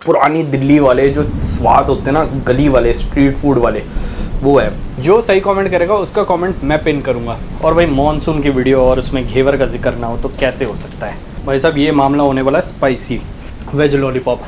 पुरानी दिल्ली वाले जो स्वाद होते हैं ना, गली वाले स्ट्रीट फूड वाले, वो है। जो सही कमेंट करेगा उसका कमेंट मैं पिन करूंगा। और भाई मानसून की वीडियो और उसमें घेवर का जिक्र ना हो तो कैसे हो सकता है भाई साहब। ये मामला होने वाला है spicy veg lollipop.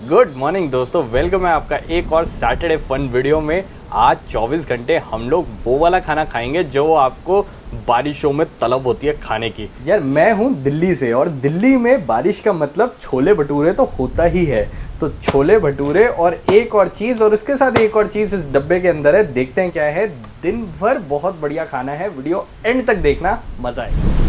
Good morning दोस्तों, वेलकम है आपका एक और सैटरडे फन वीडियो में। आज 24 घंटे हम लोग वो वाला खाना खाएंगे जो आपको बारिशों में तलब होती है खाने की। यार मैं हूँ दिल्ली से और दिल्ली में बारिश का मतलब छोले भटूरे तो होता ही है। तो छोले भटूरे और एक और चीज़ और उसके साथ एक और चीज़ इस डब्बे के अंदर है। देखते हैं क्या है। दिन भर बहुत बढ़िया खाना है, वीडियो एंड तक देखना, मजा आएगा।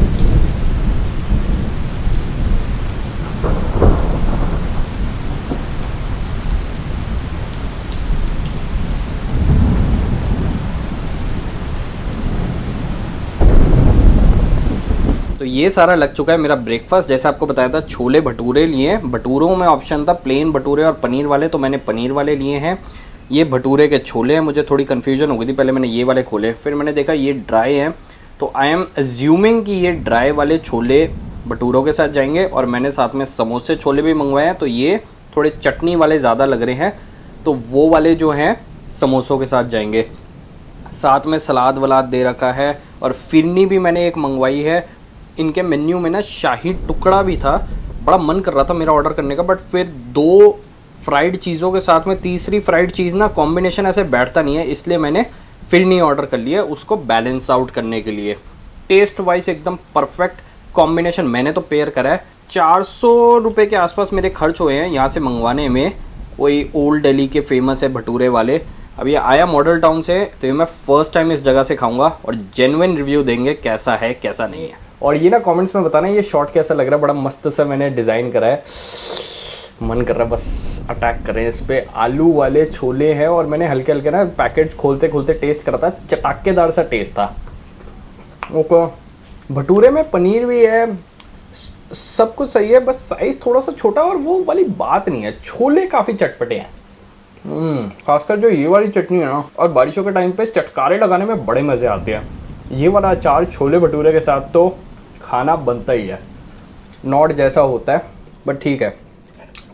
तो ये सारा लग चुका है मेरा ब्रेकफास्ट। जैसे आपको बताया था छोले भटूरे लिए, भटूरों में ऑप्शन था प्लेन भटूरे और पनीर वाले, तो मैंने पनीर वाले लिए हैं। ये भटूरे के छोले हैं। मुझे थोड़ी कन्फ्यूजन हो गई थी, पहले मैंने ये वाले खोले, फिर मैंने देखा ये ड्राई हैं, तो आई एम अज्यूमिंग कि ये ड्राई वाले छोले भटूरों के साथ जाएंगे। और मैंने साथ में समोसे छोले भी मंगवाए हैं, तो ये थोड़े चटनी वाले ज़्यादा लग रहे हैं, तो वो वाले जो हैं समोसों के साथ जाएंगे। साथ में सलाद वलाद दे रखा है और फिरनी भी मैंने एक मंगवाई है। इनके मेन्यू में ना शाही टुकड़ा भी था, बड़ा मन कर रहा था मेरा ऑर्डर करने का, बट फिर दो फ्राइड चीज़ों के साथ में तीसरी फ्राइड चीज़ ना कॉम्बिनेशन ऐसे बैठता नहीं है, इसलिए मैंने फिरनी ऑर्डर कर लिया उसको बैलेंस आउट करने के लिए। टेस्ट वाइज एकदम परफेक्ट कॉम्बिनेशन। मैंने तो पेयर करा है, 400 रुपये के आसपास मेरे खर्च हुए हैं यहाँ से मंगवाने में। कोई ओल्ड दिल्ली के फेमस है भटूरे वाले। अब ये आया मॉडल टाउन से, तो ये मैं फर्स्ट टाइम इस जगह से खाऊंगा और जेन्युइन रिव्यू देंगे कैसा है कैसा नहीं है। और ये ना कमेंट्स में बताना ये शॉट कैसा लग रहा है। बड़ा मस्त सा मैंने डिज़ाइन करा है, मन कर रहा है बस अटैक करें इस पे। आलू वाले छोले हैं और मैंने हल्के हल्के ना पैकेट खोलते खोलते टेस्ट करा था, चटाकेदार सा टेस्ट था। ओके, भटूरे में पनीर भी है, सब कुछ सही है, बस साइज़ थोड़ा सा छोटा और वो वाली बात नहीं है। छोले काफ़ी चटपटे हैं, खासकर जो ये वाली चटनी है ना, और बारिशों के टाइम पे चटकारे लगाने में बड़े मज़े आते हैं। ये वाला अचार छोले भटूरे के साथ तो खाना बनता ही है। नॉट जैसा होता है बट ठीक है।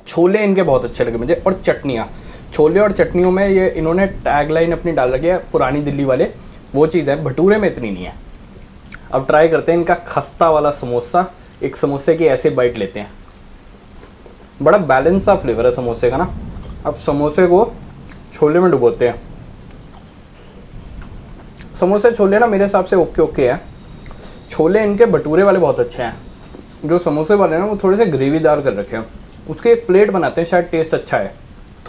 छोले इनके बहुत अच्छे लगे मुझे, और चटनियाँ, छोले और चटनियों में ये इन्होंने टैगलाइन अपनी डाल रखी है पुरानी दिल्ली वाले, वो चीज़ है। भटूरे में इतनी नहीं है। अब ट्राई करते हैं इनका खस्ता वाला समोसा। एक समोसे की ऐसे बाइट लेते हैं, बड़ा बैलेंस सा फ्लेवर है समोसे का ना। अब समोसे को छोले में डुबोते हैं। समोसे छोले ना मेरे हिसाब से ओके ओके है। छोले इनके भटूरे वाले बहुत अच्छे हैं। जो समोसे वाले हैं ना वो थोड़े से ग्रेवीदार कर रखे हैं, उसके एक प्लेट बनाते हैं, शायद टेस्ट अच्छा है।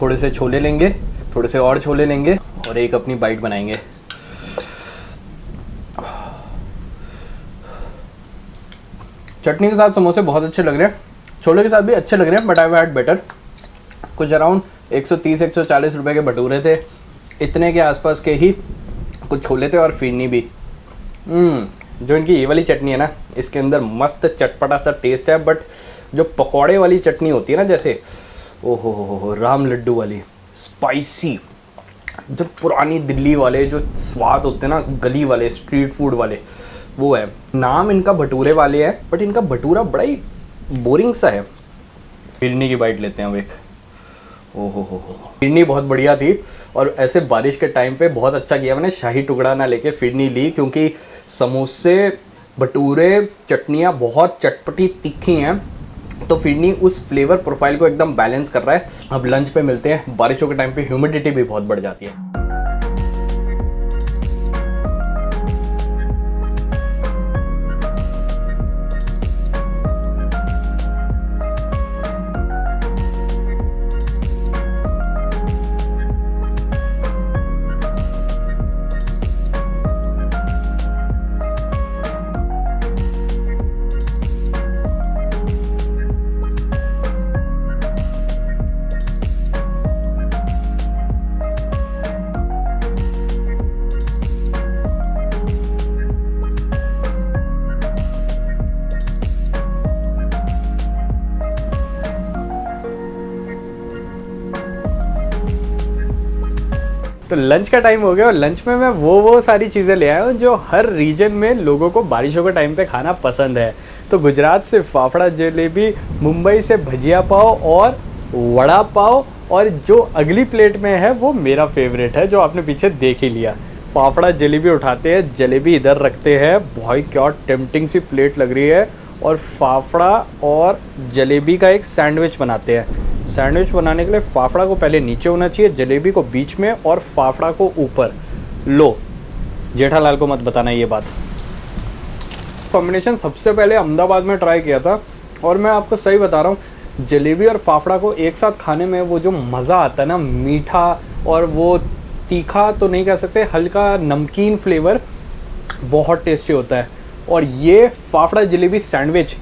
थोड़े से छोले लेंगे, थोड़े से और छोले लेंगे और एक अपनी बाइट बनाएंगे। चटनी के साथ समोसे बहुत अच्छे लग रहे हैं, छोले के साथ भी अच्छे लग रहे हैं, बट आई हैड बेटर। कुछ अराउंड 130-140 रुपये के भटूरे थे, इतने के आसपास के ही कुछ छोले थे और फिरनी भी। जो इनकी ये वाली चटनी है ना, इसके अंदर मस्त चटपटा सा टेस्ट है, बट जो पकौड़े वाली चटनी होती है ना, जैसे ओहो राम लड्डू वाली स्पाइसी, जो पुरानी दिल्ली वाले जो स्वाद होते हैं ना, गली वाले स्ट्रीट फूड वाले, वो है। नाम इनका भटूरे वाले है, बट इनका भटूरा बड़ा ही बोरिंग सा है। फिरनी की बाइट लेते हैं अब एक। ओहो फिरनी बहुत बढ़िया थी, और ऐसे बारिश के टाइम पे बहुत अच्छा किया मैंने शाही टुकड़ा ना लेके फिरनी ली, क्योंकि समोसे भटूरे चटनियाँ बहुत चटपटी तीखी हैं, तो फिरनी उस फ्लेवर प्रोफाइल को एकदम बैलेंस कर रहा है। अब लंच पे मिलते हैं। बारिशों के टाइम पे ह्यूमिडिटी भी बहुत बढ़ जाती है। तो लंच का टाइम हो गया और लंच में मैं वो सारी चीज़ें ले आया हूँ जो हर रीजन में लोगों को बारिशों के टाइम पे खाना पसंद है। तो गुजरात से फाफड़ा जलेबी, मुंबई से भजिया पाव और वड़ा पाव, और जो अगली प्लेट में है वो मेरा फेवरेट है जो आपने पीछे देख ही लिया। फाफड़ा जलेबी उठाते हैं, जलेबी इधर रखते हैं, भाई क्या टेम्पटिंग सी प्लेट लग रही है, और फाफड़ा और जलेबी का एक सैंडविच बनाते हैं। सैंडविच बनाने के लिए फाफड़ा को पहले नीचे होना चाहिए, जलेबी को बीच में और फाफड़ा को ऊपर। लो, जेठालाल को मत बताना ये बात। कॉम्बिनेशन सबसे पहले अहमदाबाद में ट्राई किया था, और मैं आपको सही बता रहा हूँ, जलेबी और फाफड़ा को एक साथ खाने में वो जो मज़ा आता है ना, मीठा और वो तीखा तो नहीं कह सकते, हल्का नमकीन फ्लेवर, बहुत टेस्टी होता है। और ये fafda jalebi sandwich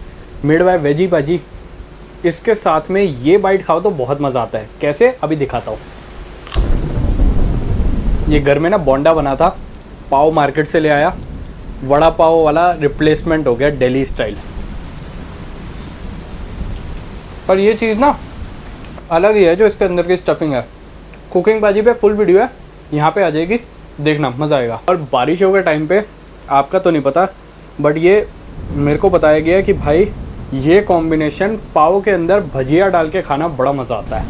made by veggie भाजी, इसके साथ में ये बाइट खाओ तो बहुत मज़ा आता है। कैसे, अभी दिखाता हूँ। ये घर में ना बोंडा बना था, पाव मार्केट से ले आया, वड़ा पाव वाला रिप्लेसमेंट हो गया दिल्ली स्टाइल। पर ये चीज़ ना अलग ही है जो इसके अंदर की स्टफिंग है। कुकिंग बाजी पे फुल वीडियो है, यहाँ पे आ जाएगी, देखना मज़ा आएगा। और बारिशों के टाइम पे आपका तो नहीं पता, बट ये मेरे को बताया गया कि भाई ये कॉम्बिनेशन पाव के अंदर भजिया डाल के खाना बड़ा मज़ा आता है।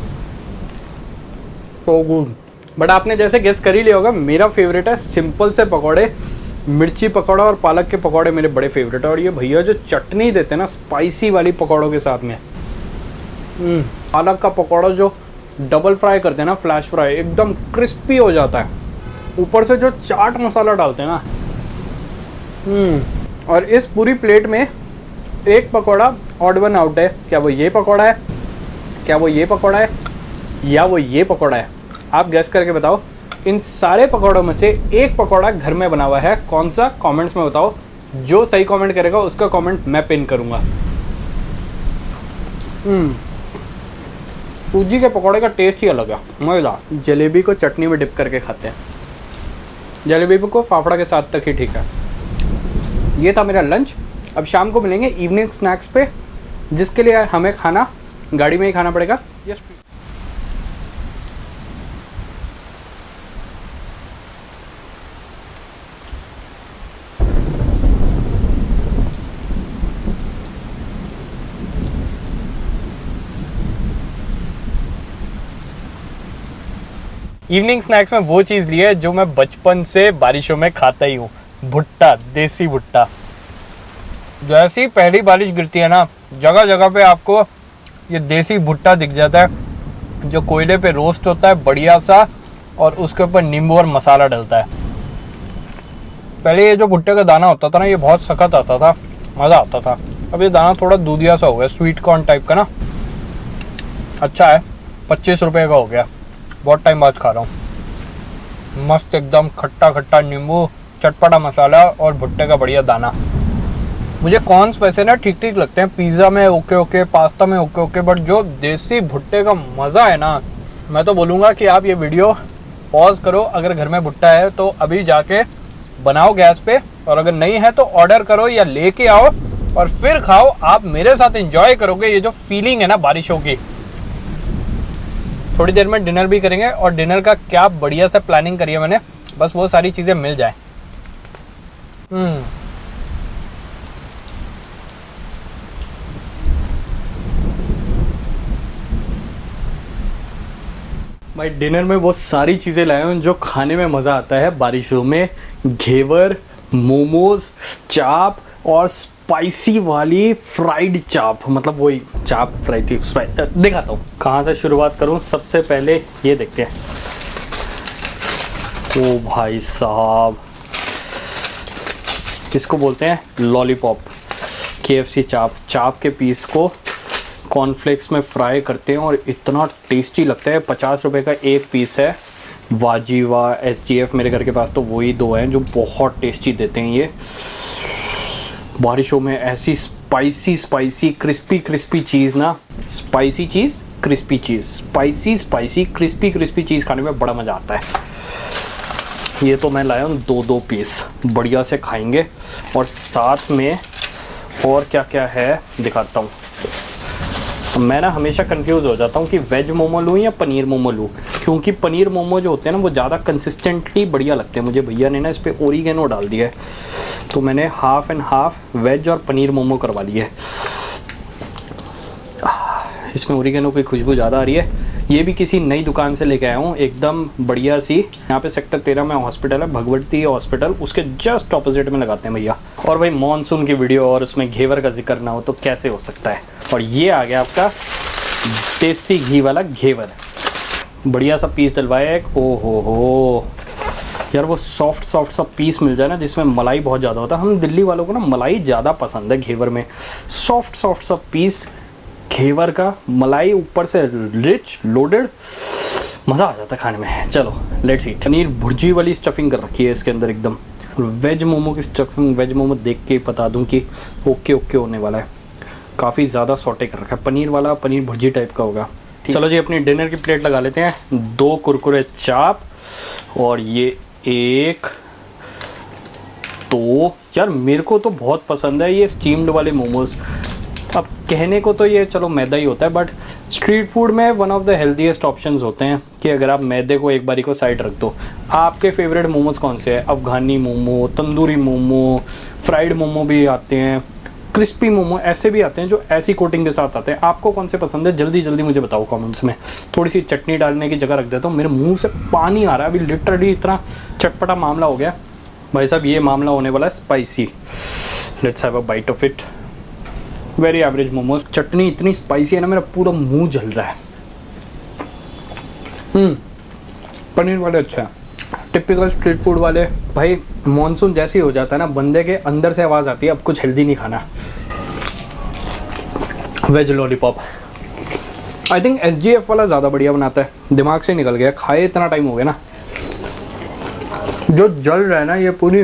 तो गुड। बट आपने जैसे गेस कर ही लिया होगा, मेरा फेवरेट है सिंपल से पकौड़े, मिर्ची पकौड़ा और पालक के पकौड़े मेरे बड़े फेवरेट है। और ये भैया जो चटनी देते हैं ना स्पाइसी वाली पकौड़ों के साथ में, पालक का पकौड़ा जो डबल फ्राई करते हैं ना, फ्लैश फ्राई, एकदम क्रिस्पी हो जाता है। ऊपर से जो चाट मसाला डालते हैं ना, और इस पूरी प्लेट में एक पकौड़ा ऑड वन आउट है। क्या वो ये पकौड़ा है, क्या वो ये पकौड़ा है, या वो ये पकौड़ा है? आप गैस करके बताओ। इन सारे पकौड़ों में से एक पकौड़ा घर में बना हुआ है, कौन सा? कमेंट्स में बताओ। जो सही कमेंट करेगा उसका कमेंट मैं पिन करूंगा। सूजी के पकौड़े का टेस्ट ही अलग है, मज़ेदार। जलेबी को चटनी में डिप करके खाते हैं, जलेबी को फाफड़ा के साथ तक ही ठीक है। ये था मेरा लंच। अब शाम को मिलेंगे इवनिंग स्नैक्स पे, जिसके लिए हमें खाना गाड़ी में ही खाना पड़ेगा। यस। इवनिंग स्नैक्स में वो चीज़ ली है जो मैं बचपन से बारिशों में खाता ही हूँ, भुट्टा, देसी भुट्टा। जैसे ही पहली बारिश गिरती है ना, जगह जगह पे आपको ये देसी भुट्टा दिख जाता है, जो कोयले पे रोस्ट होता है बढ़िया सा, और उसके ऊपर नींबू और मसाला डलता है। पहले ये जो भुट्टे का दाना होता था ना, ये बहुत सख्त आता था, मज़ा आता था। अब ये दाना थोड़ा दूधिया सा हो गया, स्वीट कॉर्न टाइप का ना, अच्छा है। 25 रुपये का हो गया, बहुत टाइम बाद खा रहा हूँ। मस्त एकदम खट्टा खट्टा नींबू, चटपटा मसाला और भुट्टे का बढ़िया दाना। मुझे कॉर्न्स वैसे ना ठीक ठीक लगते हैं, पिज़्ज़ा में ओके ओके, पास्ता में ओके ओके, बट जो देसी भुट्टे का मज़ा है ना, मैं तो बोलूँगा कि आप ये वीडियो पॉज करो, अगर घर में भुट्टा है तो अभी जाके बनाओ गैस पे, और अगर नहीं है तो ऑर्डर करो या लेके आओ और फिर खाओ। आप मेरे साथ एंजॉय करोगे ये जो फीलिंग है ना बारिशों की। थोड़ी देर में डिनर भी करेंगे, और डिनर का क्या बढ़िया सा प्लानिंग करी है मैंने, बस वो सारी चीज़ें मिल जाए। भाई डिनर में वो सारी चीज़ें लाए हूँ जो खाने में मज़ा आता है बारिशों में। घेवर, मोमोज, चाप और स्पाइसी वाली फ्राइड चाप, मतलब वही चाप फ्राइड। दिखाता हूँ कहाँ से शुरुआत करूँ। सबसे पहले ये देखते हैं। ओ भाई साहब, इसको बोलते हैं लॉलीपॉप। KFC चाप के पीस को कॉर्नफ्लेक्स में फ्राई करते हैं और इतना टेस्टी लगता है। 50 रुपये का एक पीस है। वाजीवा, SGF, मेरे घर के पास तो वही दो हैं जो बहुत टेस्टी देते हैं। ये बारिशों में ऐसी स्पाइसी क्रिस्पी चीज़ ना, स्पाइसी चीज़, क्रिस्पी चीज़, स्पाइसी क्रिस्पी चीज़ खाने में बड़ा मज़ा आता है। ये तो मैं लाया हूँ 2 पीस, बढ़िया से खाएंगे। और साथ में और क्या क्या है दिखाता हूँ। मैं ना हमेशा कंफ्यूज हो जाता हूँ कि वेज मोमो लूँ या पनीर मोमो लूँ, क्योंकि पनीर मोमो जो होते हैं ना वो ज़्यादा कंसिस्टेंटली बढ़िया लगते हैं मुझे। भैया ने ना इस पर ओरिगेनो डाल दिया है, तो मैंने हाफ एंड हाफ वेज और पनीर मोमो करवा लिए है। इसमें ओरिगेनो की खुशबू ज़्यादा आ रही है। ये भी किसी नई दुकान से लेके आया हूँ, एकदम बढ़िया सी। यहाँ पे सेक्टर 13 में हॉस्पिटल है, भगवती हॉस्पिटल, उसके जस्ट ऑपोजिट में लगाते हैं भैया। और भाई मॉनसून की वीडियो और उसमें घेवर का जिक्र ना हो तो कैसे हो सकता है। और ये आ गया आपका देसी घी वाला घेवर, बढ़िया सा पीस डलवाया है। ओ हो यार, वो सॉफ्ट सा पीस मिल जाए ना जिसमें मलाई बहुत ज़्यादा होता है। हम दिल्ली वालों को ना मलाई ज़्यादा पसंद है घेवर में। सॉफ्ट सा पीस घेवर का, मलाई ऊपर से रिच लोडेड, मज़ा आ जाता है खाने में। चलो लेट्स ईट। पनीर भुर्जी वाली स्टफिंग कर रखी है इसके अंदर एकदम। वेज मोमो की स्टफिंग, वेज मोमो देख के बता दूं कि ओके होने वाला है। काफ़ी ज़्यादा सॉटे कर रखा है। पनीर वाला पनीर भुर्जी टाइप का होगा। चलो जी अपनी डिनर की प्लेट लगा लेते हैं। 2 कुरकुरे चाप और ये 1 2। यार मेरे को तो बहुत पसंद है ये स्टीम्ड वाले मोमोज। अब कहने को तो ये चलो मैदा ही होता है, बट स्ट्रीट फूड में one of the healthiest options होते हैं कि अगर आप मैदे को एक बारी को साइड रख दो। आपके फेवरेट मोमोज कौन से हैं? अफगानी मोमो, तंदूरी मोमो, फ्राइड मोमो भी आते हैं, क्रिस्पी मोमो ऐसे भी आते हैं जो ऐसी कोटिंग के साथ आते हैं। आपको कौन से पसंद है जल्दी जल्दी मुझे बताओ कमेंट्स में। थोड़ी सी चटनी डालने की जगह रख देता हूँ, मेरे मुंह से पानी आ रहा है अभी, लिटरली इतना चटपटा मामला हो गया भाई साहब। ये मामला होने वाला है spicy. Let's have a bite of it. Very average momos. चटनी इतनी स्पाइसी है ना, मेरा पूरा मुंह जल रहा है। पनीर वाले अच्छा है, टिपिकल स्ट्रीट फूड वाले। भाई मॉनसून जैसे ही हो जाता है ना, बंदे के अंदर से आवाज़ आती है अब कुछ हेल्दी नहीं खाना। Veg lollipop I think SGF वाला ज़्यादा बढ़िया बनाता है, दिमाग से निकल गया, खाए इतना टाइम हो गया ना। जो जल रहा है ना, ये पूरी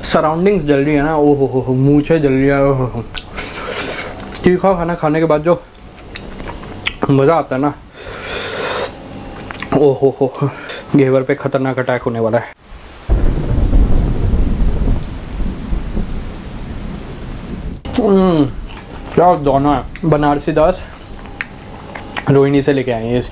सराउंडिंग्स जल रही है ना, ओहो हो मूछें जल रही है। तीखा खाना खाने के बाद जो मज़ा आता है ना, ओहो हो, घेवर पे खतरनाक अटैक होने वाला है। क्या दोनों है। बनारसी दास रोहिणी से लेके आए हैं।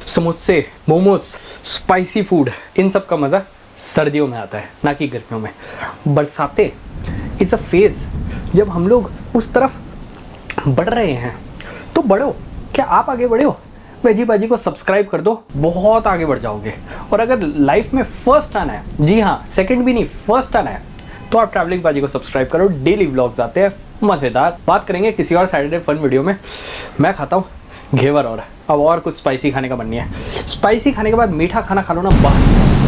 समोसे, मोमोज, स्पाइसी फूड, इन सब का मज़ा सर्दियों में आता है ना कि गर्मियों में। बरसाते इज़ अ फेज जब हम लोग उस तरफ बढ़ रहे हैं, तो बढ़ो। क्या आप आगे बढ़े हो? वेजी बाजी को सब्सक्राइब कर दो, बहुत आगे बढ़ जाओगे। और अगर लाइफ में फर्स्ट आना है, जी हाँ सेकंड भी नहीं फर्स्ट आना है, तो आप ट्रैवलिंग बाजी को सब्सक्राइब करो। डेली व्लॉग्स आते हैं मज़ेदार। बात करेंगे किसी और सैटरडे फन वीडियो में। मैं खाता हूँ घेवर और अब और कुछ स्पाइसी खाने का मन नहीं है। स्पाइसी खाने के बाद मीठा खाना खा लो ना, बस।